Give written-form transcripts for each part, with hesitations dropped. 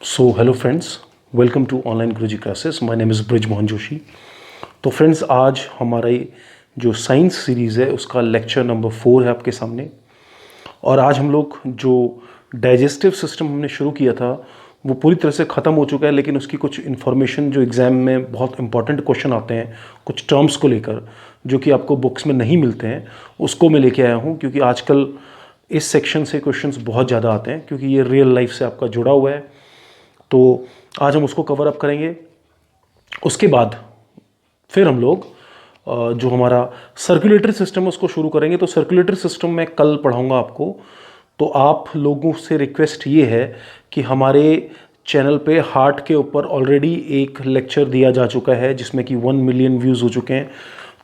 So hello friends, welcome to online Guruji classes. My name is Brij Mohan Joshi. तो friends, आज हमारा जो साइंस सीरीज़ है उसका लेक्चर नंबर 4 है आपके सामने। और आज हम लोग जो डाइजेस्टिव सिस्टम हमने शुरू किया था वो पूरी तरह से ख़त्म हो चुका है, लेकिन उसकी कुछ इन्फॉर्मेशन जो एग्ज़ाम में बहुत इंपॉर्टेंट क्वेश्चन आते हैं कुछ टर्म्स को लेकर जो कि आपको बुक्स में नहीं मिलते हैं, उसको मैं लेके आया हूँ। क्योंकि आजकल इस सेक्शन से क्वेश्चंस बहुत ज़्यादा आते हैं क्योंकि ये रियल लाइफ से आपका जुड़ा हुआ है। तो आज हम उसको कवर अप करेंगे। उसके बाद फिर हम लोग जो हमारा सर्कुलेटरी सिस्टम है उसको शुरू करेंगे। तो सर्कुलेटरी सिस्टम मैं कल पढ़ाऊंगा आपको। तो आप लोगों से रिक्वेस्ट ये है कि हमारे चैनल पे हार्ट के ऊपर ऑलरेडी एक लेक्चर दिया जा चुका है जिसमें कि 1 मिलियन व्यूज़ हो चुके हैं।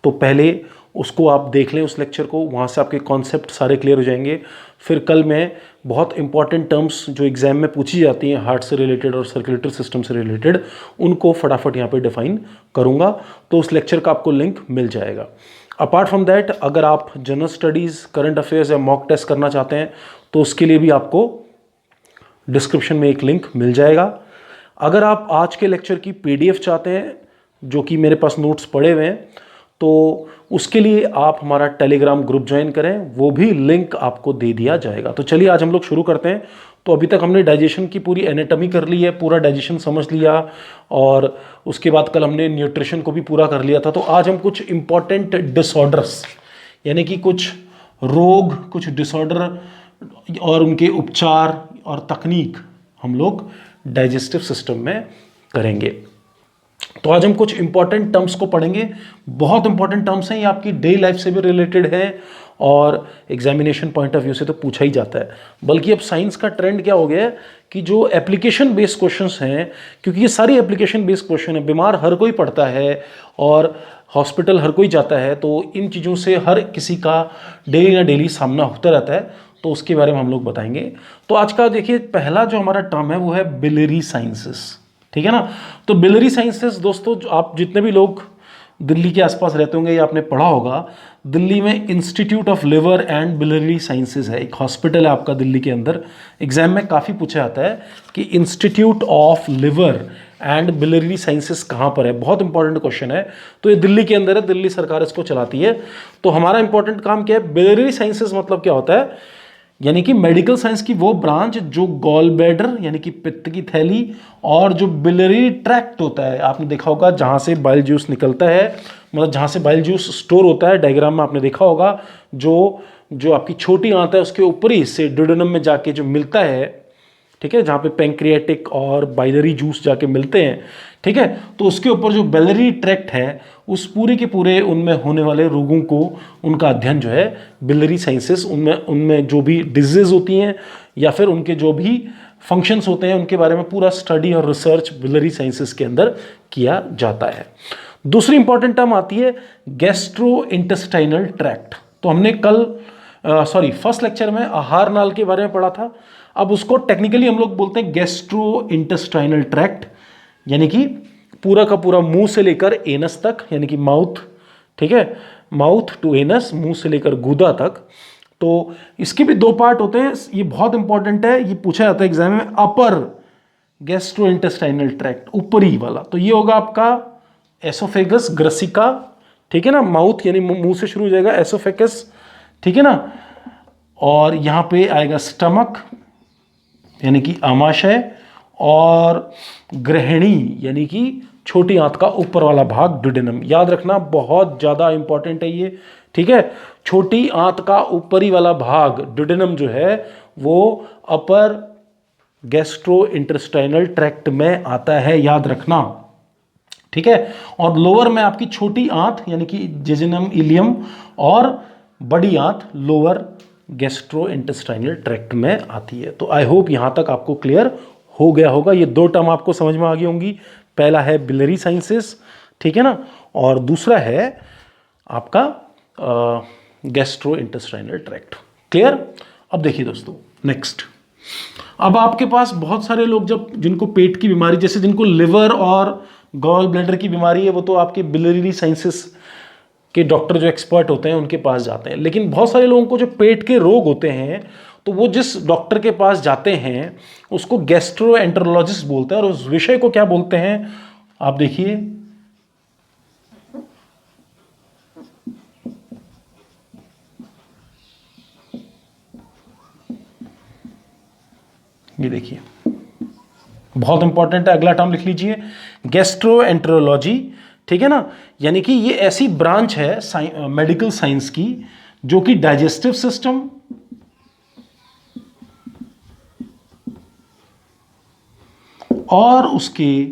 तो पहले उसको आप देख लें, उस लेक्चर को, वहाँ से आपके कॉन्सेप्ट सारे क्लियर हो जाएंगे। फिर कल मैं बहुत इंपॉर्टेंट टर्म्स जो एग्ज़ाम में पूछी जाती हैं हार्ट से रिलेटेड और सर्कुलेटरी सिस्टम से रिलेटेड, उनको फटाफट यहाँ पे डिफाइन करूँगा। तो उस लेक्चर का आपको लिंक मिल जाएगा। अपार्ट फ्रॉम दैट, अगर आप जनरल स्टडीज़, करंट अफेयर्स या मॉक टेस्ट करना चाहते हैं तो उसके लिए भी आपको डिस्क्रिप्शन में एक लिंक मिल जाएगा। अगर आप आज के लेक्चर की PDF चाहते हैं जो कि मेरे पास नोट्स पड़े हुए हैं, तो उसके लिए आप हमारा टेलीग्राम ग्रुप ज्वाइन करें, वो भी लिंक आपको दे दिया जाएगा। तो चलिए आज हम लोग शुरू करते हैं। तो अभी तक हमने डाइजेशन की पूरी एनाटॉमी कर ली है, पूरा डाइजेशन समझ लिया, और उसके बाद कल हमने न्यूट्रिशन को भी पूरा कर लिया था। तो आज हम कुछ इंपॉर्टेंट डिसऑर्डर्स यानी कि कुछ रोग, कुछ डिसऑर्डर और उनके उपचार और तकनीक हम लोग डाइजेस्टिव सिस्टम में करेंगे। तो आज हम कुछ इंपॉर्टेंट टर्म्स को पढ़ेंगे। बहुत इंपॉर्टेंट टर्म्स हैं, ये आपकी डेली लाइफ से भी रिलेटेड है और एग्जामिनेशन पॉइंट ऑफ व्यू से तो पूछा ही जाता है। बल्कि अब साइंस का ट्रेंड क्या हो गया है कि जो एप्लीकेशन बेस्ड क्वेश्चंस हैं, क्योंकि ये सारी एप्लीकेशन बेस्ड क्वेश्चन है, बीमार हर कोई पढ़ता है और हॉस्पिटल हर कोई जाता है, तो इन चीज़ों से हर किसी का डेली ना डेली सामना होता रहता है। तो उसके बारे में हम लोग बताएंगे। तो आज का देखिए, पहला जो हमारा टर्म है वो है बिलियरी साइंसेस। ठीक है ना। तो बिलियरी साइंसेस दोस्तों, आप जितने भी लोग दिल्ली के आसपास रहते होंगे या आपने पढ़ा होगा, दिल्ली में institute of liver and biliary sciences है, एक हॉस्पिटल है आपका दिल्ली के अंदर। एग्जाम में काफ़ी पूछा जाता है कि institute of liver and biliary sciences कहाँ पर है। बहुत इंपॉर्टेंट क्वेश्चन है। तो ये दिल्ली के अंदर है, दिल्ली सरकार इसको चलाती है। तो हमारा इंपॉर्टेंट काम क्या है? बिलियरी साइंसेस मतलब क्या होता है? यानी कि मेडिकल साइंस की वो ब्रांच जो गॉल ब्लैडर यानी कि पित्त की थैली और जो बिलियरी ट्रैक्ट होता है, आपने देखा होगा जहाँ से बाइल जूस निकलता है, मतलब जहाँ से बाइल जूस स्टोर होता है, डायग्राम में आपने देखा होगा, जो आपकी छोटी आंत है उसके ऊपरी हिस्से ड्यूडेनम में जाके जो मिलता है, ठीक है, जहाँ पे पैंक्रियाटिक और बाइलरी जूस जाके मिलते हैं, ठीक है। तो उसके ऊपर जो बिलियरी ट्रैक्ट है, उस पूरे के पूरे उनमें होने वाले रोगों को, उनका अध्ययन जो है बिलियरी साइंसेस, उनमें जो भी डिजीज होती हैं या फिर उनके जो भी फंक्शंस होते हैं, उनके बारे में पूरा स्टडी और रिसर्च बिलियरी साइंसेस के अंदर किया जाता है। दूसरी इंपॉर्टेंट टर्म आती है गैस्ट्रो इंटेस्टाइनल ट्रैक्ट। तो हमने कल फर्स्ट लेक्चर में आहार नाल के बारे में पढ़ा था। अब उसको टेक्निकली हम लोग बोलते हैं गैस्ट्रो इंटेस्टाइनल ट्रैक्ट, यानी कि पूरा का पूरा मुंह से लेकर एनस तक, यानी कि माउथ, ठीक है, माउथ टू एनस, मुंह से लेकर गुदा तक। तो इसके भी 2 पार्ट होते हैं। ये बहुत इंपॉर्टेंट है, ये पूछा जाता है एग्जाम में। अपर गैस्ट्रो इंटेस्टाइनल ट्रैक्ट, ऊपरी वाला, तो ये होगा आपका एसोफेगस, ग्रसिका, ठीक है ना। माउथ यानी मुंह से शुरू हो जाएगा, एसोफेगस, ठीक है ना। और यहां पे आएगा स्टमक यानी कि आमाशय, और ग्रहणी यानी कि छोटी आंत का ऊपर वाला भाग, ड्यूडेनम। याद रखना, बहुत ज्यादा इंपॉर्टेंट है ये, ठीक है। छोटी आंत का ऊपरी वाला भाग ड्यूडेनम जो है वो अपर गैस्ट्रो इंटेस्टाइनल ट्रैक्ट में आता है, याद रखना, ठीक है। और लोअर में आपकी छोटी आंत यानी कि जेजुनम, इलियम, और बड़ी आंत लोअर गैस्ट्रो इंटेस्टाइनल ट्रैक्ट में आती है। तो आई होप यहां तक आपको क्लियर हो गया होगा। ये 2 टर्म आपको समझ में आ गई होंगी। पहला है बिलियरी साइंसेस, ठीक है ना, और दूसरा है आपका गैस्ट्रो इंटेस्टाइनल ट्रैक्ट। क्लियर? अब देखिए दोस्तों, नेक्स्ट, अब आपके पास बहुत सारे लोग जिनको पेट की बीमारी, जैसे जिनको लिवर और गॉल ब्लैडर की बीमारी है, वो तो आपके बिलियरी साइंसेस के डॉक्टर जो एक्सपर्ट होते हैं उनके पास जाते हैं। लेकिन बहुत सारे लोगों को जो पेट के रोग होते हैं तो वो जिस डॉक्टर के पास जाते हैं उसको गैस्ट्रोएंटरोलॉजिस्ट बोलते हैं, और उस विषय को क्या बोलते हैं आप देखिए, ये देखिए बहुत इंपॉर्टेंट है, अगला टर्म लिख लीजिए गैस्ट्रोएंटरोलॉजी, ठीक है ना। यानी कि ये ऐसी ब्रांच है मेडिकल साइंस की जो कि डाइजेस्टिव सिस्टम और उसके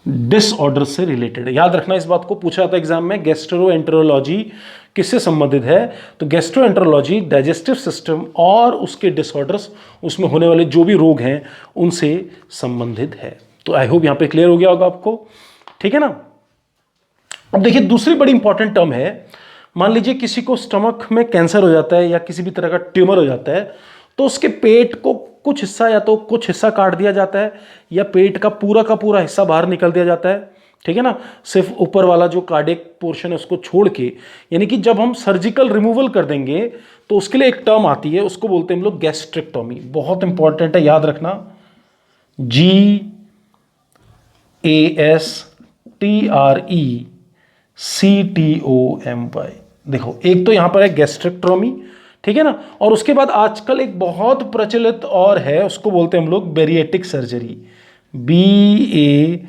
डिसऑर्डर से रिलेटेड है। याद रखना इस बात को, पूछा था एग्जाम में, गैस्ट्रोएंटरोलॉजी किससे संबंधित है, तो गैस्ट्रोएंटरोलॉजी डाइजेस्टिव सिस्टम और उसके डिसऑर्डर्स, उसमें होने वाले जो भी रोग हैं उनसे संबंधित है। तो आई होप यहां पे क्लियर हो गया होगा आपको, ठीक है ना। अब देखिए दूसरी बड़ी इंपॉर्टेंट टर्म है, मान लीजिए किसी को स्टमक में कैंसर हो जाता है या किसी भी तरह का ट्यूमर हो जाता है, तो उसके पेट को कुछ हिस्सा या तो कुछ हिस्सा काट दिया जाता है या पेट का पूरा हिस्सा बाहर निकल दिया जाता है, ठीक है ना, सिर्फ ऊपर वाला जो कार्डियक पोर्शन है उसको छोड़ के। यानी कि जब हम सर्जिकल रिमूवल कर देंगे तो उसके लिए एक टर्म आती है, उसको बोलते हैं हम लोग गैस्ट्रेक्टोमी। बहुत इंपॉर्टेंट है, याद रखना, GASTRECTOMY। देखो एक तो यहां पर है गैस्ट्रेक्टोमी, ठीक है ना, और उसके बाद आजकल एक बहुत प्रचलित और है, उसको बोलते हैं हम लोग bariatric surgery, BARAITRIC,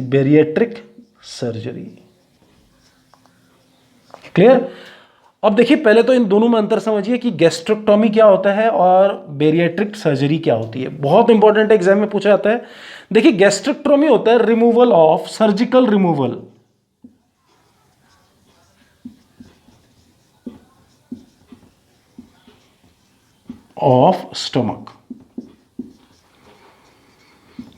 bariatric surgery. Clear. अब देखिए पहले तो इन दोनों में अंतर समझिए कि गैस्ट्रेक्टोमी क्या होता है और बेरिएट्रिक सर्जरी क्या होती है। बहुत इंपॉर्टेंट एग्जाम में पूछा जाता है। देखिए गैस्ट्रेक्टोमी होता है removal of, surgical removal of stomach,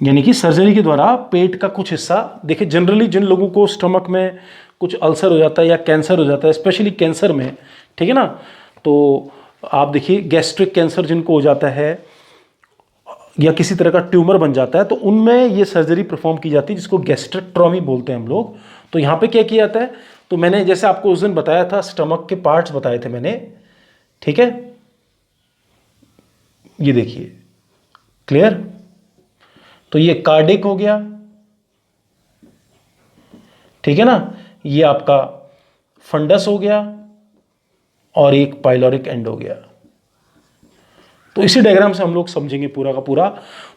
यानी कि सर्जरी के द्वारा पेट का कुछ हिस्सा। देखिए जनरली जिन लोगों को स्टमक में कुछ अल्सर हो जाता है या कैंसर हो जाता है, स्पेशली कैंसर में, ठीक है ना, तो आप देखिए गैस्ट्रिक कैंसर जिनको हो जाता है या किसी तरह का ट्यूमर बन जाता है, तो उनमें ये सर्जरी परफॉर्म की जाती है जिसको गैस्ट्रेक्टोमी बोलते हैं हम लोग। तो यहाँ पे क्या किया जाता है, तो मैंने जैसे आपको उस दिन बताया था, स्टमक के पार्ट्स बताए थे मैंने, ठीक है, ये देखिए क्लियर। तो ये कार्डिक हो गया, ठीक है ना, ये आपका फंडस हो गया और एक पाइलोरिक एंड हो गया। तो इसी डायग्राम से हम लोग समझेंगे पूरा का पूरा।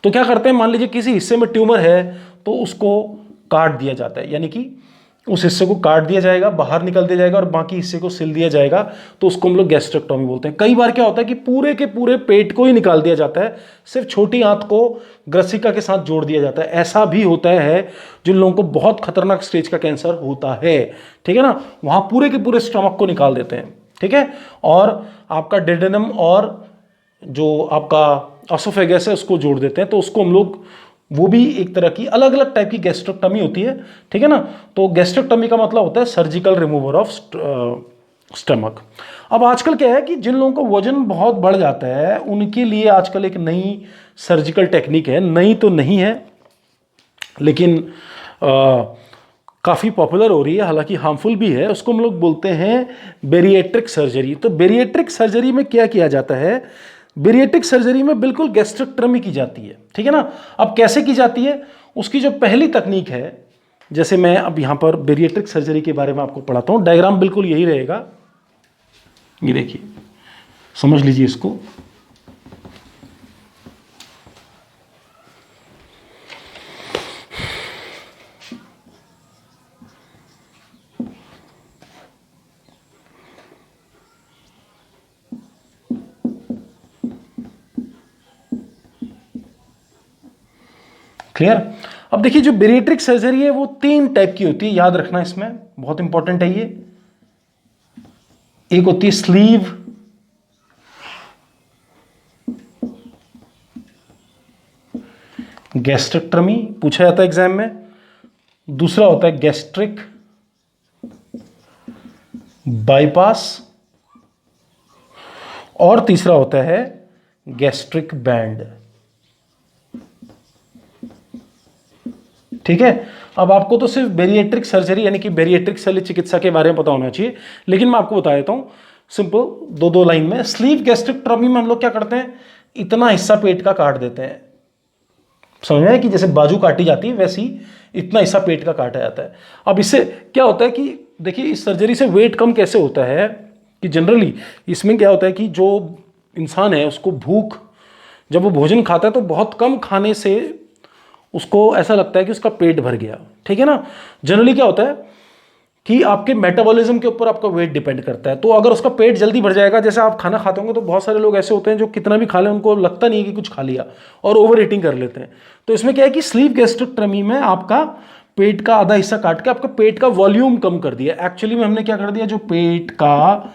तो क्या करते हैं, मान लीजिए किसी हिस्से में ट्यूमर है तो उसको काट दिया जाता है, यानी कि उस हिस्से को काट दिया जाएगा, बाहर निकल दिया जाएगा और बाकी हिस्से को सिल दिया जाएगा, तो उसको हम लोग गैस्ट्रेक्टोमी बोलते हैं। कई बार क्या होता है कि पूरे के पूरे पेट को ही निकाल दिया जाता है, सिर्फ छोटी आंत को ग्रसिका के साथ जोड़ दिया जाता है। ऐसा भी होता है जिन लोगों को बहुत खतरनाक स्टेज का कैंसर होता है, ठीक है ना, वहां पूरे के पूरे स्टमक को निकाल देते हैं, ठीक है, और आपका डेडेनम और जो आपका एसोफेगस है उसको जोड़ देते हैं, तो उसको हम लोग, वो भी एक तरह की अलग अलग टाइप की गैस्ट्रेक्टोमी होती है, ठीक है ना। तो गैस्ट्रेक्टोमी का मतलब होता है सर्जिकल रिमूवल ऑफ स्टमक। अब आजकल क्या है कि जिन लोगों का वजन बहुत बढ़ जाता है उनके लिए आजकल एक नई सर्जिकल टेक्निक है, नई तो नहीं है लेकिन काफ़ी पॉपुलर हो रही है, हालांकि हार्मफुल भी है, उसको हम लोग बोलते हैं बेरिएट्रिक सर्जरी। तो बेरिएट्रिक सर्जरी में क्या किया जाता है, बेरिएट्रिक सर्जरी में बिल्कुल गैस्ट्रेक्टोमी की जाती है, ठीक है ना। अब कैसे की जाती है, उसकी जो पहली तकनीक है, जैसे मैं अब यहां पर बेरिएट्रिक सर्जरी के बारे में आपको पढ़ाता हूं, डायग्राम बिल्कुल यही रहेगा, ये देखिए समझ लीजिए इसको। क्लियर। अब देखिए जो बेरिएट्रिक सर्जरी है वो 3 टाइप की होती है, याद रखना, इसमें बहुत इंपॉर्टेंट है ये। एक होती है स्लीव गैस्ट्रेक्टोमी, पूछा जाता है एग्जाम में। दूसरा होता है गैस्ट्रिक बाईपास और तीसरा होता है गैस्ट्रिक बैंड। ठीक है। अब आपको तो सिर्फ बेरिएट्रिक सर्जरी यानी कि बेरिएट्रिक शल्य चिकित्सा के बारे में पता होना चाहिए, लेकिन मैं आपको बता देता हूँ सिंपल दो लाइन में। स्लीव गैस्ट्रेक्टोमी में हम लोग क्या करते हैं, इतना हिस्सा पेट का काट देते हैं, समझ में आया कि जैसे बाजू काटी जाती है वैसे ही इतना हिस्सा पेट का काटा जाता है। अब इससे क्या होता है कि देखिए इस सर्जरी से वेट कम कैसे होता है कि जनरली इसमें क्या होता है कि जो इंसान है उसको भूख, जब वो भोजन खाता है तो बहुत कम खाने से उसको ऐसा लगता है कि उसका पेट भर गया, ठीक है ना। जनरली क्या होता है कि आपके मेटाबॉलिज्म के ऊपर आपका वेट डिपेंड करता है। तो अगर उसका पेट जल्दी भर जाएगा, जैसे आप खाना खाते होंगे तो बहुत सारे लोग ऐसे होते हैं जो कितना भी खा लें उनको लगता नहीं है कि कुछ खा लिया और ओवर ईटिंग कर लेते हैं। तो इसमें क्या है कि स्लीव गैस्ट्रेक्टोमी में आपका पेट का आधा हिस्सा काट के आपका पेट का वॉल्यूम कम कर दिया। एक्चुअली में हमने क्या कर दिया, जो पेट का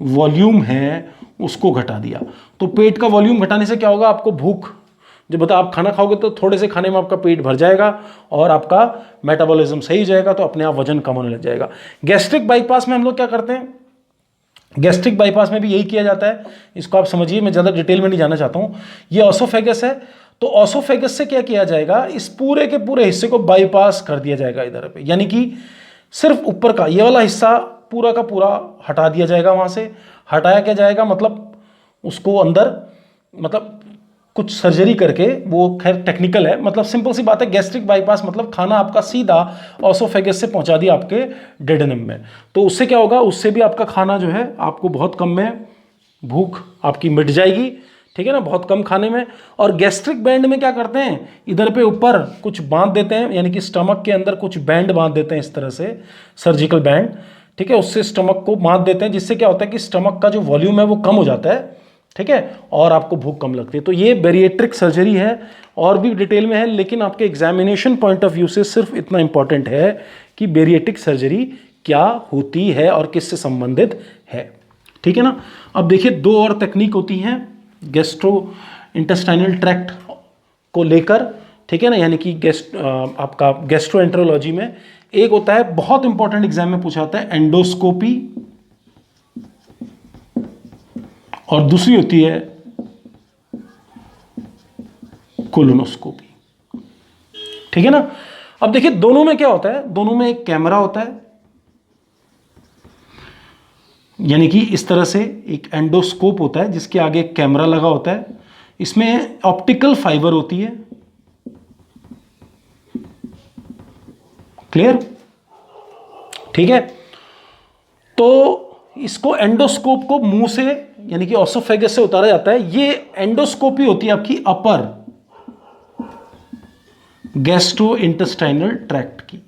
वॉल्यूम है उसको घटा दिया। तो पेट का वॉल्यूम घटाने से क्या होगा, आपको भूख, जब बता आप खाना खाओगे तो थोड़े से खाने में आपका पेट भर जाएगा और आपका मेटाबॉलिज्म सही हो जाएगा, तो अपने आप वजन कम होने लग जाएगा। गैस्ट्रिक बाईपास में हम लोग क्या करते हैं, गैस्ट्रिक बाईपास में भी यही किया जाता है। इसको आप समझिए, मैं ज़्यादा डिटेल में नहीं जाना चाहता हूँ। ये ऑसोफेगस है, तो ऑसोफेगस से क्या किया जाएगा, इस पूरे के पूरे हिस्से को बाईपास कर दिया जाएगा इधर पे, यानी कि सिर्फ ऊपर का ये वाला हिस्सा पूरा का पूरा हटा दिया जाएगा। वहाँ से हटाया क्या जाएगा, मतलब उसको अंदर, मतलब कुछ सर्जरी करके, वो खैर टेक्निकल है, मतलब सिंपल सी बात है। गैस्ट्रिक बाईपास मतलब खाना आपका सीधा ऑसोफेगस से पहुंचा दिया आपके डेडेनम में। तो उससे क्या होगा, उससे भी आपका खाना जो है आपको बहुत कम में भूख आपकी मिट जाएगी, ठीक है ना, बहुत कम खाने में। और गैस्ट्रिक बैंड में क्या करते हैं, इधर पे ऊपर कुछ बांध देते हैं, यानी कि स्टमक के अंदर कुछ बैंड बांध देते हैं इस तरह से, सर्जिकल बैंड, ठीक है, उससे स्टमक को बांध देते हैं, जिससे क्या होता है कि स्टमक का जो वॉल्यूम है वो कम हो जाता है, ठीक है, और आपको भूख कम लगती है। तो ये बेरिएट्रिक सर्जरी है, और भी डिटेल में है, लेकिन आपके एग्जामिनेशन पॉइंट ऑफ व्यू से सिर्फ इतना इंपॉर्टेंट है कि बेरिएट्रिक सर्जरी क्या होती है और किससे संबंधित है, ठीक है ना। अब देखिए दो और तकनीक होती हैं गैस्ट्रो इंटेस्टाइनल ट्रैक्ट को लेकर, ठीक है ना, यानी कि आपका गैस्ट्रोएंटेरोलॉजी में एक होता है, बहुत इंपॉर्टेंट एग्जाम में पूछा जाता है, एंडोस्कोपी, और दूसरी होती है कोलोनोस्कोपी, ठीक है ना। अब देखिए दोनों में क्या होता है, दोनों में एक कैमरा होता है, यानी कि इस तरह से एक एंडोस्कोप होता है जिसके आगे एक कैमरा लगा होता है, इसमें ऑप्टिकल फाइबर होती है, क्लियर, ठीक है। तो इसको एंडोस्कोप को मुंह से यानी कि ऑसोफेगस से उतारा जाता है। ये एंडोस्कोपी होती है आपकी अपर गैस्ट्रो इंटेस्टाइनल ट्रैक्ट की,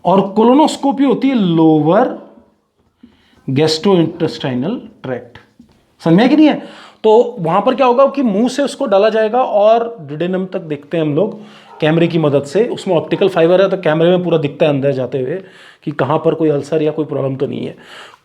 और कोलोनोस्कोपी होती है लोअर गैस्ट्रो इंटेस्टाइनल ट्रैक्ट, समझ में कि नहीं है। तो वहां पर क्या होगा कि मुंह से उसको डाला जाएगा और डिडेनम तक देखते हैं हम लोग कैमरे की मदद से, उसमें ऑप्टिकल फाइबर है तो कैमरे में पूरा दिखता है अंदर जाते हुए कि कहाँ पर कोई अल्सर या कोई प्रॉब्लम तो नहीं है।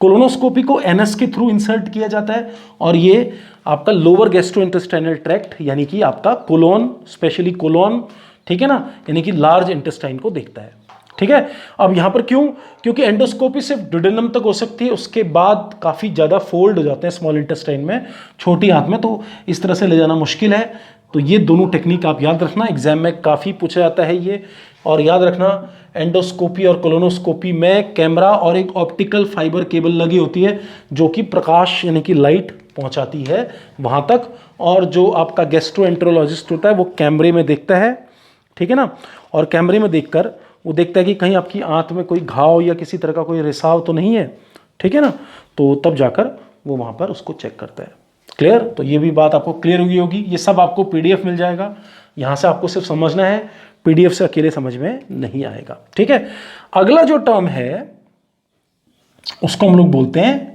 कोलोनोस्कोपी को एनएस के थ्रू इंसर्ट किया जाता है, और ये आपका लोअर गैस्ट्रोइंटेस्टाइनल ट्रैक्ट यानी कि आपका कोलोन, स्पेशली कोलोन, ठीक है ना, यानी कि लार्ज इंटेस्टाइन को देखता है, ठीक है। अब यहाँ पर क्यों, क्योंकि एंडोस्कोपी सिर्फ डिडेनम तक हो सकती है, उसके बाद काफ़ी ज़्यादा फोल्ड हो जाते हैं स्मॉल इंटेस्टाइन में, छोटी आंत में, तो इस तरह से ले जाना मुश्किल है। तो ये दोनों टेक्निक आप याद रखना, एग्जाम में काफ़ी पूछा जाता है ये, और याद रखना एंडोस्कोपी और कोलोनोस्कोपी में कैमरा और एक ऑप्टिकल फाइबर केबल लगी होती है जो कि प्रकाश यानी कि लाइट पहुंचाती है वहाँ तक, और जो आपका गैस्ट्रोएंटेरोलॉजिस्ट होता है वो कैमरे में देखता है, ठीक है ना, और कैमरे में देखकर वो देखता है कि कहीं आपकी आंत में कोई घाव या किसी तरह का कोई रिसाव तो नहीं है, ठीक है ना, तो तब जाकर वो वहाँ पर उसको चेक करता है, क्लियर। तो ये भी बात आपको क्लियर होगी। ये सब आपको पीडीएफ मिल जाएगा, यहाँ से आपको सिर्फ समझना है, पीडीएफ से अकेले समझ में नहीं आएगा, ठीक है। अगला जो टर्म है उसको हम लोग बोलते हैं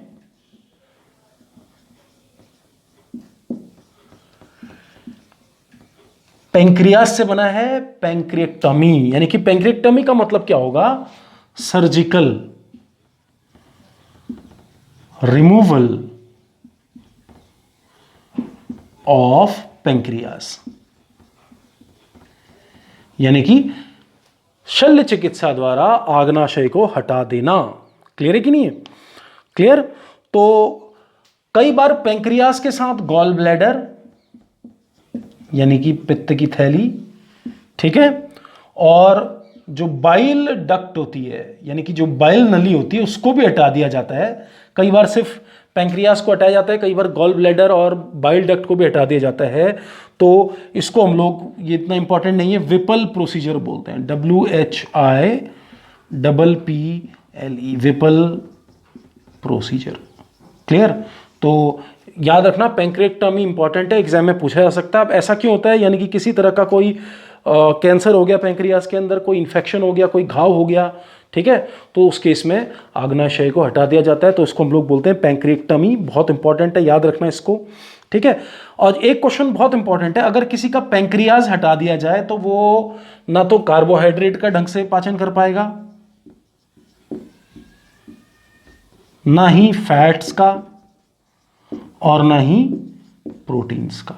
पैंक्रियास से बना है पैंक्रिएक्टमी, यानी कि पैंक्रिएक्टमी का मतलब क्या होगा, सर्जिकल रिमूवल ऑफ पैंक्रियास, यानी कि शल्य चिकित्सा द्वारा आग्नाशय को हटा देना, क्लियर है कि नहीं है, क्लियर। तो कई बार पैंक्रियास के साथ गॉल ब्लैडर यानी कि पित्त की थैली, ठीक है, और जो बाइल डक्ट होती है, यानी कि जो बाइल नली होती है, उसको भी हटा दिया जाता है। कई बार सिर्फ पैंक्रियास को हटाया जाता है, कई बार गॉल ब्लैडर और बाइल डक्ट को भी हटा दिया जाता है। तो इसको हम लोग, ये इतना इंपॉर्टेंट नहीं है, विपल प्रोसीजर बोलते हैं, WHIPPLE, विपल प्रोसीजर। क्लियर? तो याद रखना पैंक्रेक्टमी इंपॉर्टेंट है, एग्जाम में पूछा जा सकता है। अब ऐसा क्यों होता है, यानी कि किसी तरह का कोई कैंसर हो गया पैंक्रियास के अंदर, कोई इन्फेक्शन हो गया, कोई घाव हो गया, ठीक है, तो उस केस में आग्नाशय को हटा दिया जाता है। तो इसको हम लोग बोलते हैं पैंक्रेक्टमी। बहुत इंपॉर्टेंट है, याद रखना इसको, ठीक है। और एक क्वेश्चन बहुत इंपॉर्टेंट है, अगर किसी का पैंक्रियाज हटा दिया जाए तो वो ना तो कार्बोहाइड्रेट का ढंग से पाचन कर पाएगा, ना ही फैट्स का, और ना ही प्रोटीन्स का।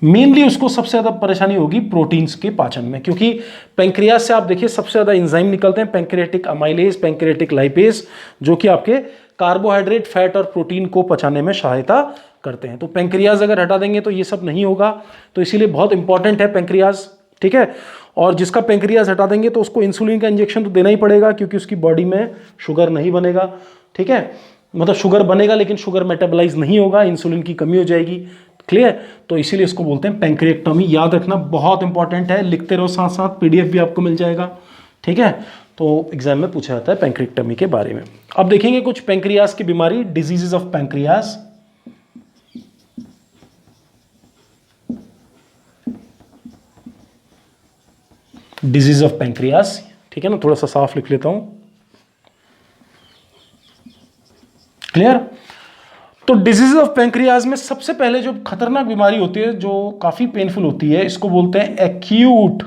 मेनली उसको सबसे ज्यादा परेशानी होगी प्रोटीन्स के पाचन में, क्योंकि पैंक्रियाज से आप देखिए सबसे ज्यादा एंजाइम निकलते हैं, पैंक्रियाटिक अमाइलेज, पैंक्रियाटिक लाइपेज, जो कि आपके कार्बोहाइड्रेट, फैट और प्रोटीन को पचाने में सहायता करते हैं। तो पैंक्रियाज अगर हटा देंगे तो ये सब नहीं होगा, तो इसीलिए बहुत इंपॉर्टेंट है पैंक्रियाज, ठीक है। और जिसका पैंक्रियाज हटा देंगे तो उसको इंसुलिन का इंजेक्शन तो देना ही पड़ेगा, क्योंकि उसकी बॉडी में शुगर नहीं बनेगा, ठीक है, मतलब शुगर बनेगा लेकिन शुगर मेटाबोलाइज नहीं होगा, इंसुलिन की कमी हो जाएगी। क्लियर? तो इसीलिए इसको बोलते हैं पैंक्रिएक्टोमी। याद रखना, बहुत इंपॉर्टेंट है, लिखते रहो साथ साथ, पीडीएफ भी आपको मिल जाएगा, ठीक है। तो एग्जाम में पूछा जाता है पैंक्रिएक्टोमी के बारे में। अब देखेंगे कुछ पैंक्रियास की बीमारी, diseases of pancreas. Disease of pancreas, ठीक है ना, थोड़ा सा साफ लिख लेता हूं। क्लियर? तो डिजीज ऑफ पैंक्रियाज में सबसे पहले जो खतरनाक बीमारी होती है, जो काफी पेनफुल होती है, इसको बोलते हैं एक्यूट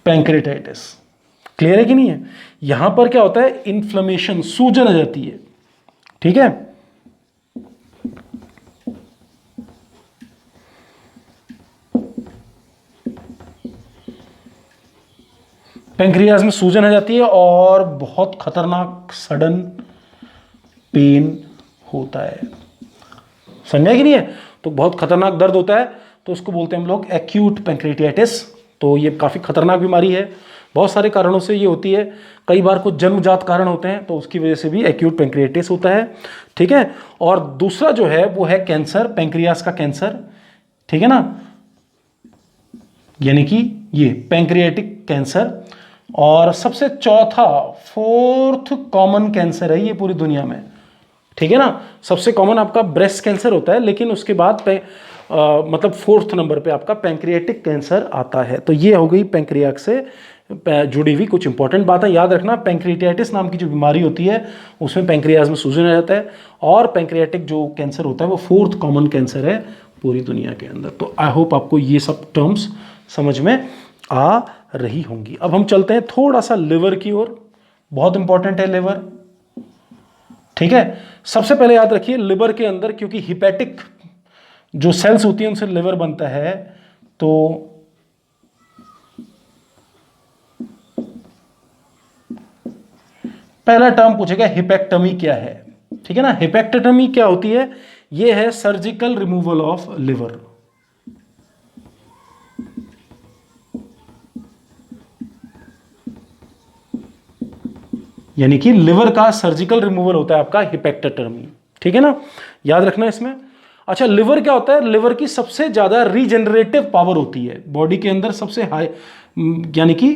पैंक्रेटाइटिस। क्लियर है कि नहीं है? यहां पर क्या होता है, इन्फ्लेमेशन, सूजन आ जाती है, ठीक है। पैंक्रियाज में सूजन आ जाती है और बहुत खतरनाक सडन पेन होता है, समझा कि नहीं है? तो बहुत खतरनाक दर्द होता है, तो उसको बोलते हैं हम लोग एक्यूट पैंक्रेटाइटिस। तो ये काफ़ी खतरनाक बीमारी है, बहुत सारे कारणों से ये होती है। कई बार कुछ जन्मजात कारण होते हैं, तो उसकी वजह से भी एक्यूट पैंक्रेटाइटिस होता है, ठीक है। और दूसरा जो है वो है कैंसर, पैंक्रियाज का कैंसर, ठीक है ना, यानी कि ये पैंक्रियाटिक कैंसर। और सबसे चौथा, फोर्थ कॉमन कैंसर है ये पूरी दुनिया में, ठीक है ना। सबसे कॉमन आपका ब्रेस्ट कैंसर होता है, लेकिन उसके बाद मतलब फोर्थ नंबर पे आपका पैंक्रियाटिक कैंसर आता है। तो ये हो गई पैंक्रियाक से जुड़ी हुई कुछ इंपॉर्टेंट बातें। याद रखना, पैंक्रियाटाइटिस नाम की जो बीमारी होती है उसमें पैंक्रियाज में सूजन आ जाता है, और पैंक्रियाटिक जो कैंसर होता है वो फोर्थ कॉमन कैंसर है पूरी दुनिया के अंदर। तो आई होप आपको ये सब टर्म्स समझ में आ रही होंगी। अब हम चलते हैं थोड़ा सा लिवर की ओर, बहुत इंपॉर्टेंट है लिवर, ठीक है। सबसे पहले याद रखिए, लिवर के अंदर क्योंकि हिपैटिक जो सेल्स होती हैं उनसे लिवर बनता है, तो पहला टर्म पूछेगा हिपेक्टमी क्या है, ठीक है ना। हिपेक्टमी क्या होती है? ये है सर्जिकल रिमूवल ऑफ लिवर। यानी कि लिवर का सर्जिकल रिमूवल होता है आपका हिपेक्टमी, ठीक है ना, याद रखना इसमें। अच्छा, लिवर क्या होता है? लिवर की सबसे ज्यादा रीजेनरेटिव पावर होती है बॉडी के अंदर, सबसे हाई, यानी कि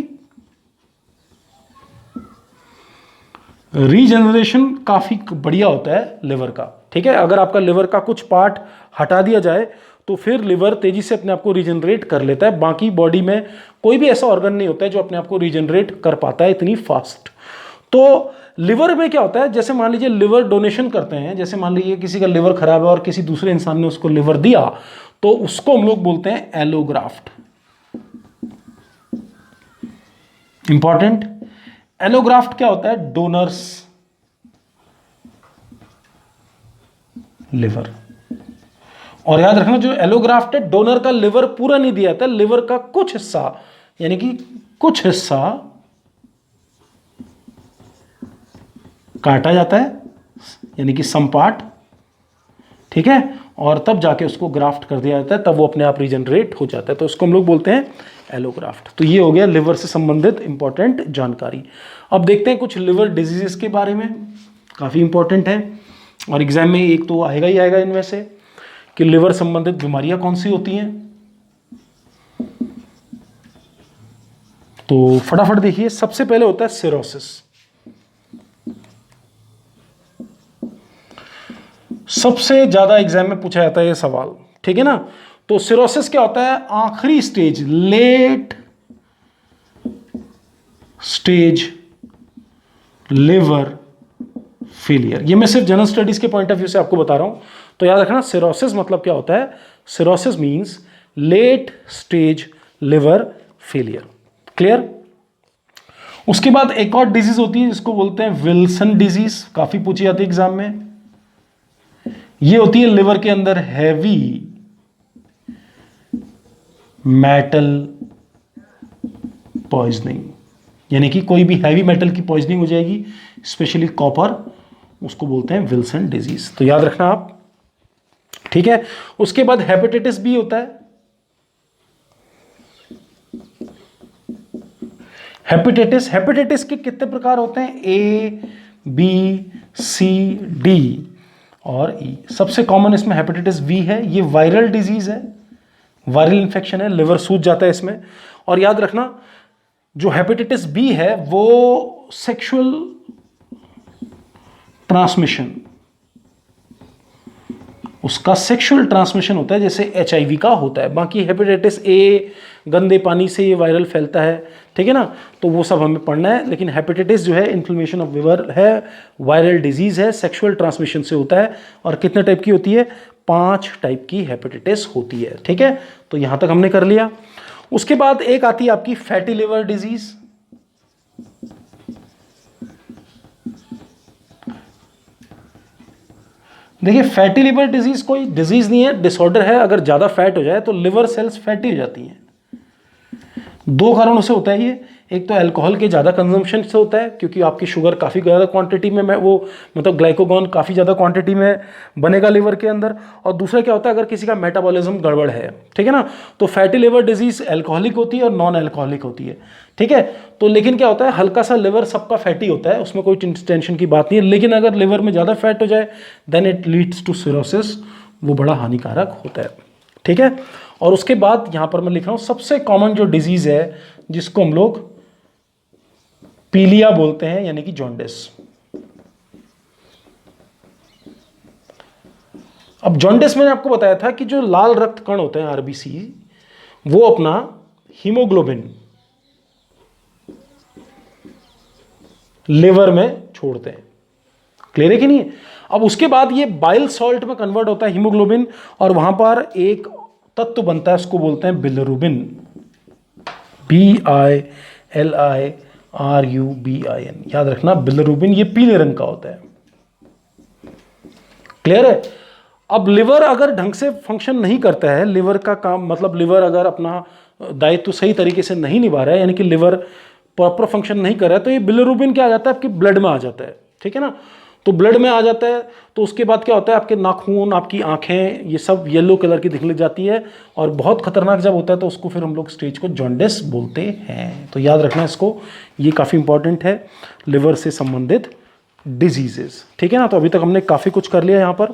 रीजनरेशन काफी बढ़िया होता है लिवर का, ठीक है। अगर आपका लिवर का कुछ पार्ट हटा दिया जाए तो फिर लिवर तेजी से अपने आप को रीजनरेट कर लेता है। बाकी बॉडी में कोई भी ऐसा ऑर्गन नहीं होता है जो अपने आप को रीजनरेट कर पाता है इतनी फास्ट। तो लिवर में क्या होता है, जैसे मान लीजिए लिवर डोनेशन करते हैं, जैसे मान लीजिए किसी का लिवर खराब है और किसी दूसरे इंसान ने उसको लिवर दिया, तो उसको हम लोग बोलते हैं एलोग्राफ्ट। इंपॉर्टेंट, एलोग्राफ्ट क्या होता है? Donors liver. और याद रखना, जो एलोग्राफ्ट है, डोनर का लिवर पूरा नहीं दिया जाता, लिवर का कुछ हिस्सा, यानी कि कुछ हिस्सा काटा जाता है, यानी कि सम पार्ट, ठीक है, और तब जाके उसको ग्राफ्ट कर दिया जाता है, तब वो अपने आप रीजनरेट हो जाता है। तो उसको हम लोग बोलते हैं एलोग्राफ्ट। तो ये हो गया लिवर से संबंधित इंपॉर्टेंट जानकारी। अब देखते हैं कुछ लिवर डिजीजेस के बारे में, काफ़ी इंपॉर्टेंट है और एग्जाम में एक तो आएगा ही आएगा इनमें से कि लिवर संबंधित बीमारियां कौन सी होती हैं। तो फटाफट देखिए, सबसे पहले होता है सिरोसिस। सबसे ज्यादा एग्जाम में पूछा जाता है ये सवाल, ठीक है ना। तो सिरोसिस क्या होता है? आखिरी stage, late stage liver failure. ये मैं सिर्फ जनरल स्टडीज के पॉइंट ऑफ व्यू से आपको बता रहा हूं, तो याद रखना सिरोसिस मतलब क्या होता है। Cirrhosis means late stage liver failure. Clear? उसके बाद एक और डिजीज होती है जिसको बोलते हैं विल्सन डिजीज, काफी पूछी जाती है एग्जाम में। ये होती है लिवर के अंदर हैवी मेटल पॉइजनिंग, यानी कि कोई भी हैवी मेटल की पॉइजनिंग हो जाएगी, स्पेशली कॉपर, उसको बोलते हैं विल्सन डिजीज। तो याद रखना आप, ठीक है। उसके बाद हेपेटाइटिस बी होता है। हेपेटाइटिस के कितने प्रकार होते हैं? ए, बी, सी, डी और ई। सबसे कॉमन इसमें हेपेटाइटिस बी है। ये वायरल डिजीज है, वायरल इंफेक्शन है, लिवर सूज जाता है इसमें। और याद रखना जो हेपेटाइटिस बी है वो सेक्सुअल ट्रांसमिशन, उसका सेक्सुअल ट्रांसमिशन होता है जैसे एचआईवी का होता है। बाकी हेपेटाइटिस ए गंदे पानी से ये वायरल फैलता है, ठीक है ना, तो वो सब हमें पढ़ना है। लेकिन हेपेटाइटिस जो है इन्फ्लेमेशन ऑफ लिवर है, वायरल डिजीज है, सेक्सुअल ट्रांसमिशन से होता है। और कितने टाइप की होती है? 5 टाइप की हेपेटाइटिस होती है, ठीक है। तो यहां तक हमने कर लिया। उसके बाद एक आती है आपकी फैटी लिवर डिजीज। देखिए फैटी लिवर डिजीज कोई डिजीज नहीं है, डिसऑर्डर है। अगर ज्यादा फैट हो जाए तो लिवर सेल्स फैटी हो जाती हैं। 2 कारणों से होता है ये। एक तो अल्कोहल के ज़्यादा कंजम्पशन से होता है, क्योंकि आपकी शुगर काफ़ी ज़्यादा क्वांटिटी में मतलब ग्लाइकोगॉन काफ़ी ज़्यादा क्वांटिटी में बनेगा लिवर के अंदर। और दूसरा क्या होता है, अगर किसी का मेटाबॉलिज्म गड़बड़ है, ठीक है ना, तो फैटी लिवर डिजीज अल्कोहलिक होती है और नॉन अल्कोहलिक होती है, ठीक है। तो लेकिन क्या होता है, हल्का सा लिवर सबका फैटी होता है, उसमें कोई टेंशन की बात नहीं है। लेकिन अगर लिवर में ज़्यादा फैट हो जाए then it leads to cirrhosis, वो बड़ा हानिकारक होता है, ठीक है। और उसके बाद यहां पर मैं लिख रहा हूं सबसे कॉमन जो डिजीज है जिसको हम लोग पीलिया बोलते हैं, यानी कि जॉन्डिस। अब जॉन्डिस मैंने आपको बताया था कि जो लाल रक्त कण होते हैं आरबीसी, वो अपना हीमोग्लोबिन लिवर में छोड़ते हैं। क्लियर है कि नहीं? अब उसके बाद ये बाइल सॉल्ट में कन्वर्ट होता है हीमोग्लोबिन, और वहां पर एक तत्व बनता है, उसको बोलते हैं बिलिरुबिन। BILIRUBIN, याद रखना बिलिरुबिन, ये पीले रंग का होता है। क्लियर है? अब लिवर अगर ढंग से फंक्शन नहीं करता है, लिवर का काम मतलब लिवर अगर अपना दायित्व सही तरीके से नहीं निभा रहा है, यानी कि लिवर प्रॉपर फंक्शन नहीं कर रहा है, तो ये बिलिरुबिन क्या आ जाता है, आपके ब्लड में आ जाता है, ठीक है ना। तो ब्लड में आ जाता है तो उसके बाद क्या होता है, आपके नाखून, आपकी आंखें, ये सब येलो कलर की दिखने लग जाती है। और बहुत खतरनाक जब होता है तो उसको फिर हम लोग स्टेज को जॉन्डिस बोलते हैं। तो याद रखना इसको, ये काफ़ी इंपॉर्टेंट है, लिवर से संबंधित डिजीजेस, ठीक है ना। तो अभी तक हमने काफ़ी कुछ कर लिया यहाँ पर,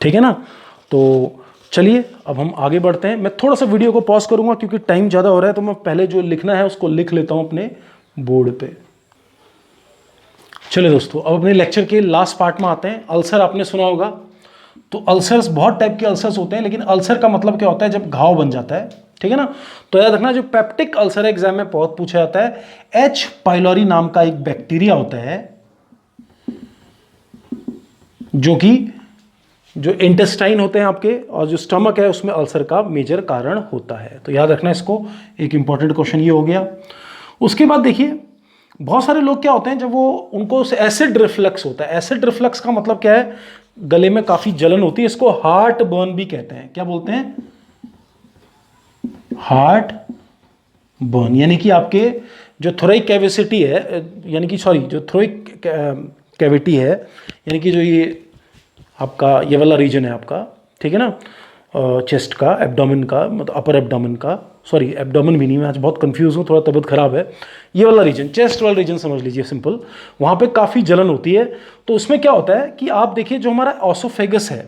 ठीक है ना। तो चलिए अब हम आगे बढ़ते हैं। मैं थोड़ा सा वीडियो को पॉज करूंगा क्योंकि टाइम ज़्यादा हो रहा है, तो मैं पहले जो लिखना है उसको लिख लेता हूँ अपने बोर्ड पे। चलिए दोस्तों, अब अपने लेक्चर के लास्ट पार्ट में आते हैं। अल्सर आपने सुना होगा। तो अल्सर्स, बहुत टाइप के अल्सर्स होते हैं, लेकिन अल्सर का मतलब क्या होता है, जब घाव बन जाता है, ठीक है ना। तो याद रखना, जो पेप्टिक अल्सर एग्जाम में बहुत पूछा जाता है, एच पाइलोरी नाम का एक बैक्टीरिया होता है जो कि जो इंटेस्टाइन होते हैं आपके और जो स्टमक है उसमें अल्सर का मेजर कारण होता है। तो याद रखना इसको, एक इंपॉर्टेंट क्वेश्चन ये हो गया। उसके बाद देखिए, बहुत सारे लोग क्या होते हैं, जब वो उनको एसिड रिफ्लक्स होता है। एसिड रिफ्लक्स का मतलब क्या है, गले में काफी जलन होती है, इसको हार्ट बर्न भी कहते हैं। क्या बोलते हैं? Heart burn. यानी कि आपके जो थोरैक कैविसिटी है, यानी कि सॉरी, जो थोरैक कैविटी है, यानी कि जो ये आपका ये वाला रीजन है आपका, ठीक है ना, चेस्ट का, एब्डोमेन का, मतलब अपर एब्डोमेन का, सॉरी एब्डोमेन भी नहीं, मैं आज बहुत कंफ्यूज हूँ, थोड़ा तबीयत खराब है। ये वाला रीजन, चेस्ट वाला रीजन समझ लीजिए सिंपल, वहाँ पे काफ़ी जलन होती है। तो उसमें क्या होता है कि आप देखिए जो हमारा ऑसोफेगस है,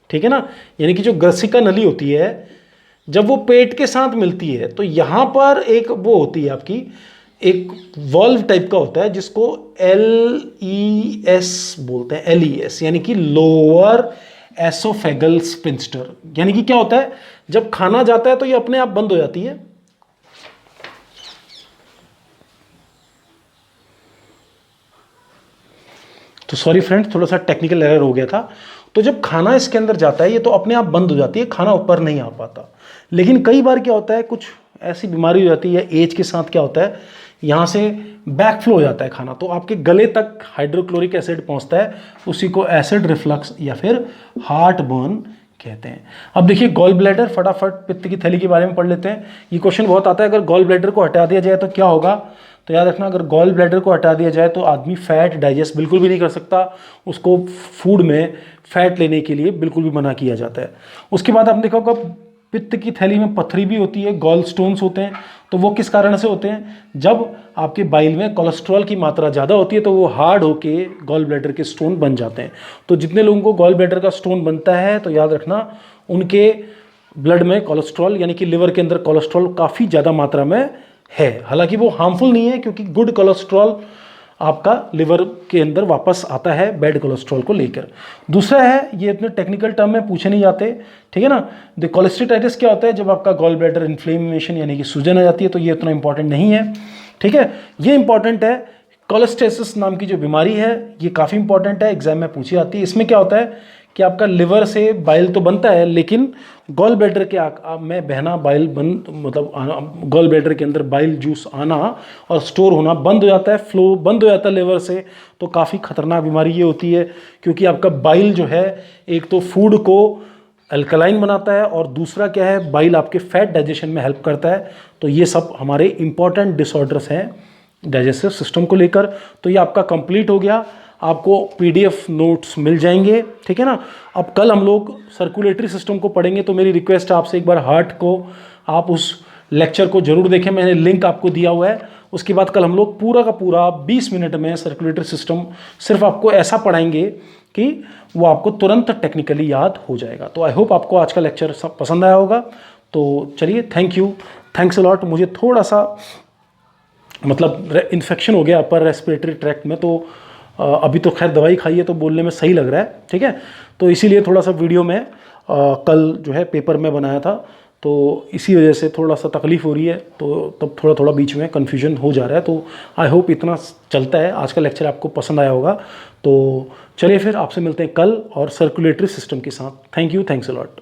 ठीक है ना, यानी कि जो ग्रसिका नली होती है, जब वो पेट के साथ मिलती है तो यहाँ पर एक वो होती है आपकी, एक वॉल्व टाइप का होता है जिसको LES बोलते हैं, LES यानी कि लोअर एसोफेगल स्फिंक्टर। यानी कि क्या होता है, जब खाना जाता है तो ये अपने आप बंद हो जाती है। तो सॉरी फ्रेंड्स, थोड़ा सा टेक्निकल एरर हो गया था। तो जब खाना इसके अंदर जाता है ये तो अपने आप बंद हो जाती है, खाना ऊपर नहीं आ पाता। लेकिन कई बार क्या होता है, कुछ ऐसी बीमारी हो जाती है, एज के साथ क्या होता है, यहाँ से बैकफ्लो हो जाता है खाना, तो आपके गले तक हाइड्रोक्लोरिक एसिड पहुँचता है, उसी को एसिड रिफ्लक्स या फिर हार्ट बर्न कहते हैं। अब देखिए गॉल ब्लैडर, फटाफट पित्त की थैली के बारे में पढ़ लेते हैं। ये क्वेश्चन बहुत आता है, अगर गॉल ब्लैडर को हटा दिया जाए तो क्या होगा। तो याद रखना, अगर गॉल ब्लैडर को हटा दिया जाए तो आदमी फैट डाइजेस्ट बिल्कुल भी नहीं कर सकता, उसको फूड में फैट लेने के लिए बिल्कुल भी मना किया जाता है। उसके बाद आपने देखा होगा पित्त की थैली में पथरी भी होती है, गॉल स्टोन्स होते हैं। तो वो किस कारण से होते हैं, जब आपके बाइल में कोलेस्ट्रॉल की मात्रा ज़्यादा होती है तो वो हार्ड होके गॉल ब्लैडर के स्टोन बन जाते हैं। तो जितने लोगों को गॉल ब्लैडर का स्टोन बनता है तो याद रखना उनके ब्लड में कोलेस्ट्रॉल यानी कि लिवर के अंदर कोलेस्ट्रॉल काफ़ी ज़्यादा मात्रा में है। हालांकि वो हार्मफुल नहीं है क्योंकि गुड कोलेस्ट्रॉल आपका लिवर के अंदर वापस आता है बैड कोलेस्ट्रॉल को लेकर। दूसरा है, ये इतने टेक्निकल टर्म में पूछे नहीं जाते, ठीक है ना। द कोलेस्टिटाइटिस क्या होता है, जब आपका गॉल ब्लैडर इन्फ्लेमेशन यानी कि सूजन आ जाती है, तो ये उतना इंपॉर्टेंट नहीं है, ठीक है। ये इंपॉर्टेंट है, कोलेस्टेसिस नाम की जो बीमारी है ये काफ़ी इंपॉर्टेंट है, एग्जाम में पूछी जाती है। इसमें क्या होता है कि आपका लिवर से बाइल तो बनता है लेकिन गॉल ब्लैडर के में बहना, बाइल बंद, मतलब गॉल ब्लैडर के अंदर बाइल जूस आना और स्टोर होना बंद हो जाता है, फ्लो बंद हो जाता है लिवर से। तो काफ़ी खतरनाक बीमारी ये होती है क्योंकि आपका बाइल जो है एक तो फूड को अल्कलाइन बनाता है और दूसरा क्या है, बाइल आपके फैट डाइजेशन में हेल्प करता है। तो ये सब हमारे इंपॉर्टेंट डिसऑर्डर्स हैं डाइजेस्टिव सिस्टम को लेकर। तो ये आपका कंप्लीट हो गया, आपको PDF नोट्स मिल जाएंगे, ठीक है ना। अब कल हम लोग सर्कुलेटरी सिस्टम को पढ़ेंगे, तो मेरी रिक्वेस्ट है आपसे, एक बार हार्ट को आप उस लेक्चर को जरूर देखें, मैंने लिंक आपको दिया हुआ है। उसके बाद कल हम लोग पूरा का पूरा 20 मिनट में सर्कुलेटरी सिस्टम सिर्फ आपको ऐसा पढ़ाएंगे कि वो आपको तुरंत टेक्निकली याद हो जाएगा। तो आई होप आपको आज का लेक्चर सब पसंद आया होगा। तो चलिए, thank you, thanks a lot. मुझे थोड़ा सा मतलब इन्फेक्शन हो गया अपर रेस्पिरेटरी ट्रैक्ट में, तो अभी तो खैर दवाई खाई है तो बोलने में सही लग रहा है, ठीक है। तो इसीलिए थोड़ा सा वीडियो में कल जो है पेपर में बनाया था, तो इसी वजह से थोड़ा सा तकलीफ़ हो रही है, तो तब थोड़ा थोड़ा बीच में कन्फ्यूजन हो जा रहा है। तो आई होप इतना चलता है, आज का लेक्चर आपको पसंद आया होगा। तो चलिए फिर आपसे मिलते हैं कल और सर्कुलेटरी सिस्टम के साथ। Thank you, thanks a lot.